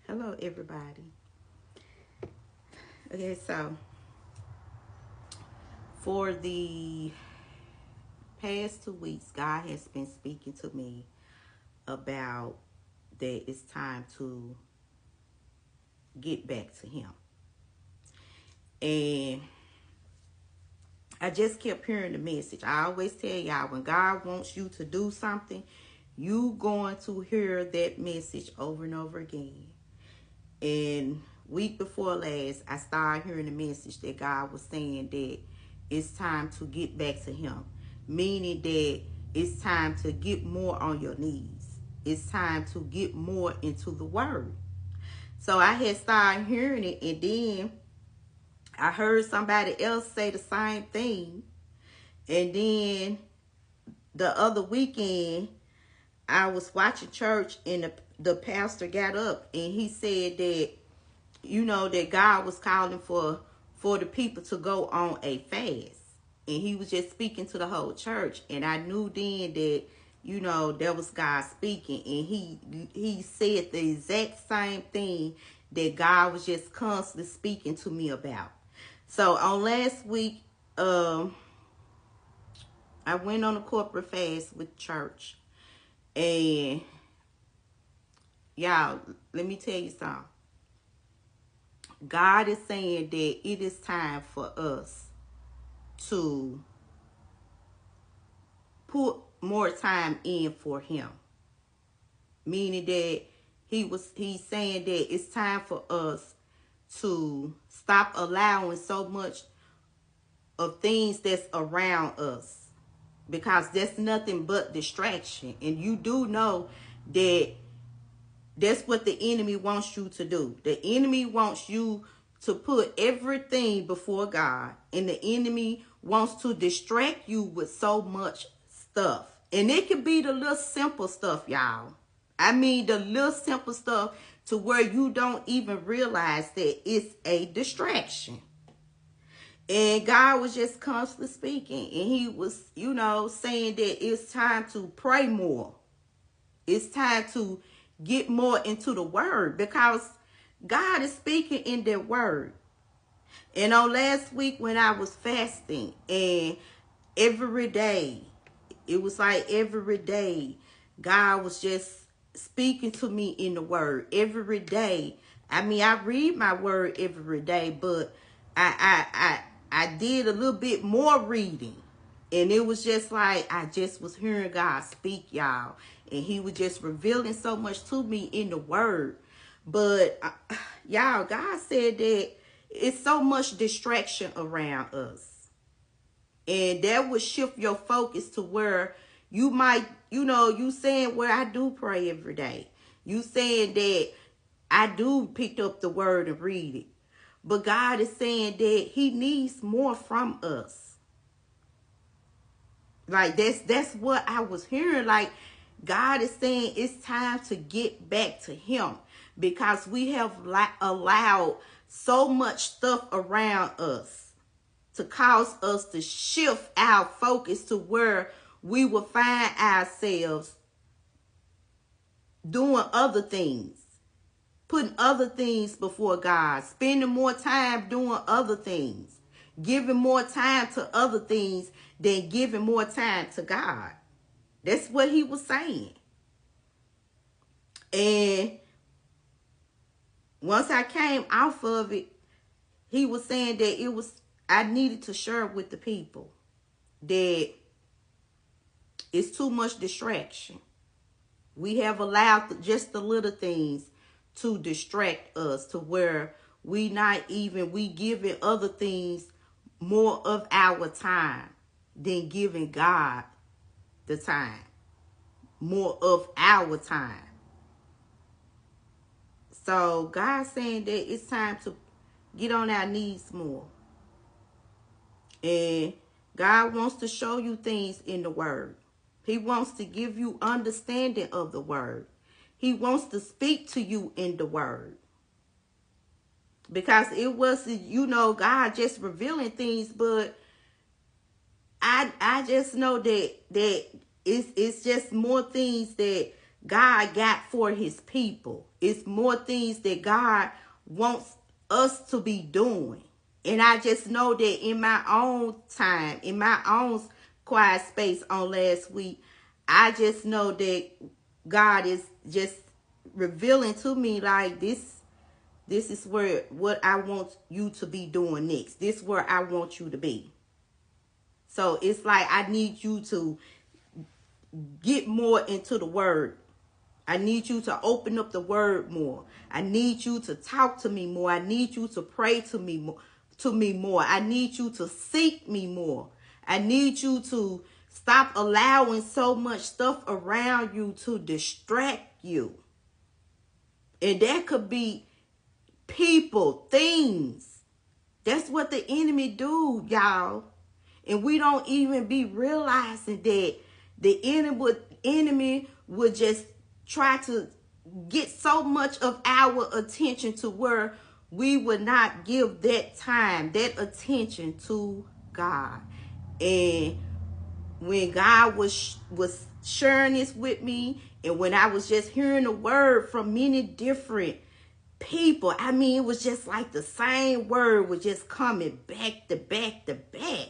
Hello, everybody. Okay, so for the past 2 weeks, God has been speaking to me about that it's time to get back to Him. And I just kept hearing the message. I always tell y'all, when God wants you to do something, you going to hear that message over and over again. And week before last, I started hearing the message that God was saying that it's time to get back to Him, meaning that it's time to get more on your knees. It's time to get more into the Word. So I had started hearing it, and then I heard somebody else say the same thing. And then the other weekend, I was watching church, and the pastor got up and he said that that God was calling for the people to go on a fast. And he was just speaking to the whole church. And I knew then that, that was God speaking. And he said the exact same thing that God was just constantly speaking to me about. So on last week, I went on a corporate fast with church. And y'all, let me tell you something. God is saying that it is time for us to put more time in for Him. Meaning that he's saying that it's time for us to stop allowing so much of things that's around us, because that's nothing but distraction. And you do know that that's what the enemy wants you to do. The enemy wants you to put everything before God. And the enemy wants to distract you with so much stuff. And it could be the little simple stuff, y'all. I mean, the little simple stuff to where you don't even realize that it's a distraction. And God was just constantly speaking. And He was, saying that it's time to pray more. It's time to get more into the Word, because God is speaking in that Word. And on last week when I was fasting, and every day, it was like every day, God was just speaking to me in the Word. Every day. I mean, I read my Word every day, but I did a little bit more reading. And it was just like I just was hearing God speak, y'all. And He was just revealing so much to me in the Word. But, y'all, God said that it's so much distraction around us. And that would shift your focus to where you might, you saying, well, I do pray every day. You saying that I do pick up the Word and read it. But God is saying that He needs more from us. Like that's what I was hearing. Like God is saying it's time to get back to Him, because we have allowed so much stuff around us to cause us to shift our focus to where we will find ourselves doing other things, putting other things before God, spending more time doing other things, giving more time to other things than giving more time to God. That's what He was saying. And once I came off of it, He was saying that I needed to share with the people that it's too much distraction. We have allowed just the little things to distract us to where we giving other things more of our time than giving God the time, more of our time. So God's saying that it's time to get on our knees more. And God wants to show you things in the Word. He wants to give you understanding of the Word. He wants to speak to you in the Word. Because it wasn't, God just revealing things, but I just know that it's just more things that God got for his people. It's more things that God wants us to be doing. And I just know that in my own time, in my own quiet space on last week, I just know that God is just revealing to me like this is where what I want you to be doing next. This is where I want you to be. So it's like I need you to get more into the word. I need you to open up the word more. I need you to talk to me more. I need you to pray to me more. I need you to seek me more. I need you to stop allowing so much stuff around you to distract you. And that could be people, things. That's what the enemy do, y'all. And we don't even be realizing that the enemy would just try to get so much of our attention to where we would not give that time, that attention to God. And when God was sharing this with me, and when I was just hearing the word from many different people, I mean, it was just like the same word was just coming back to back to back.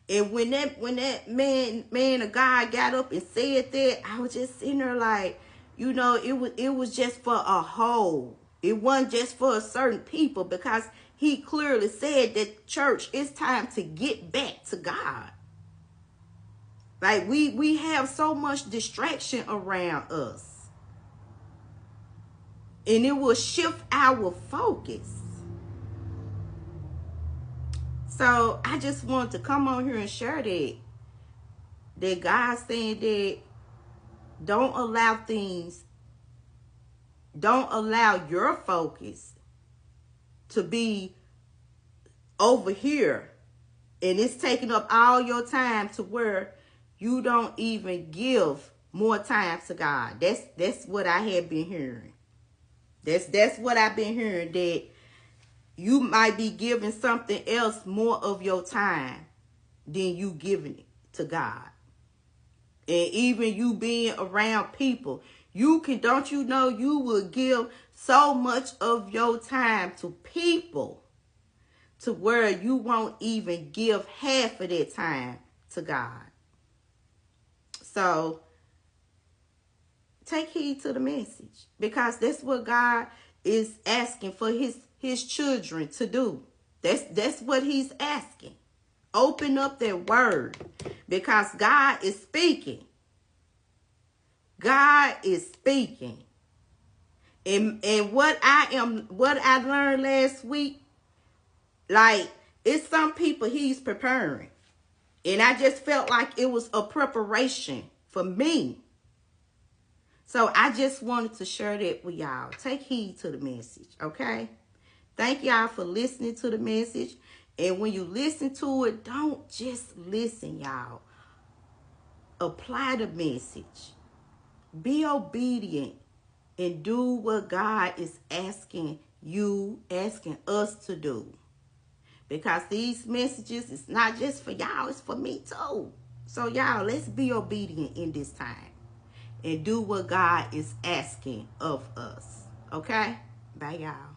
And when that man of God got up and said that, I was just sitting there like, you know, it was just for a whole. It wasn't just for a certain people, because he clearly said that, church, it's time to get back to God. Like we have so much distraction around us. And it will shift our focus. So I just wanted to come on here and share that God's saying that don't allow your focus to be over here. And it's taking up all your time to where you don't even give more time to God. That's what I have been hearing. That's what I've been hearing, that you might be giving something else more of your time than you giving it to God. And even you being around people, don't you know you will give so much of your time to people to where you won't even give half of that time to God. So take heed to the message, because that's what God is asking for his children to do. That's what he's asking. Open up that word, because God is speaking. God is speaking. And what I learned last week, like, it's some people he's preparing. And I just felt like it was a preparation for me. So I just wanted to share that with y'all. Take heed to the message, okay? Thank y'all for listening to the message. And when you listen to it, don't just listen, y'all. Apply the message. Be obedient and do what God is asking us to do. Because these messages, it's not just for y'all, it's for me too. So y'all, let's be obedient in this time and do what God is asking of us. Okay? Bye, y'all.